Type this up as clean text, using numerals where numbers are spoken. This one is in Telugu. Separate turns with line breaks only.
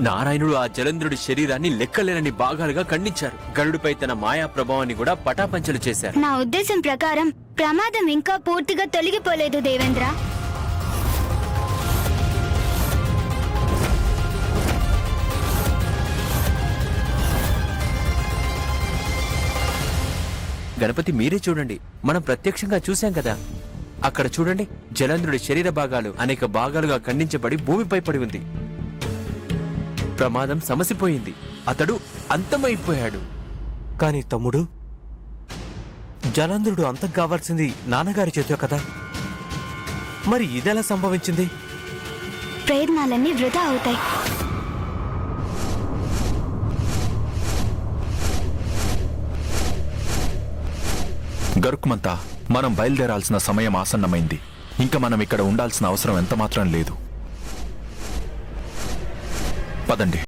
నారాయణుడు ఆ జలంధ్రుడి శరీరాన్ని లెక్కలేనని భాగాలుగా ఖండించారు. గరుడిపై తన మాయా ప్రభావాన్ని కూడా పటాపంచలు చేశారు.
నా ఉద్దేశం ప్రకారం ప్రమాదం ఇంకా పూర్తిగా తొలగిపోలేదు దేవేంద్ర.
గణపతి మీరే చూడండి, మనం ప్రత్యక్షంగా చూశాం కదా. అక్కడ చూడండి, జలంధ్రుడి శరీర భాగాలు అనేక భాగాలుగా ఖండించబడి భూమిపై పడి ఉంది. ప్రమాదం సమసిపోయింది, అతడు అంతమైపోయాడు.
కాని తమ్ముడు, జలంధ్రుడు అంతం కావాల్సింది నాన్నగారి చేతో కదా, మరి ఇదెలా సంభవించింది?
ప్రయత్నాలన్నీ వృధా అవుతాయి.
గరుక్మంతా, మనం బయలుదేరాల్సిన సమయం ఆసన్నమైంది. ఇంకా మనం ఇక్కడ ఉండాల్సిన అవసరం ఎంత మాత్రం లేదు. పదండి.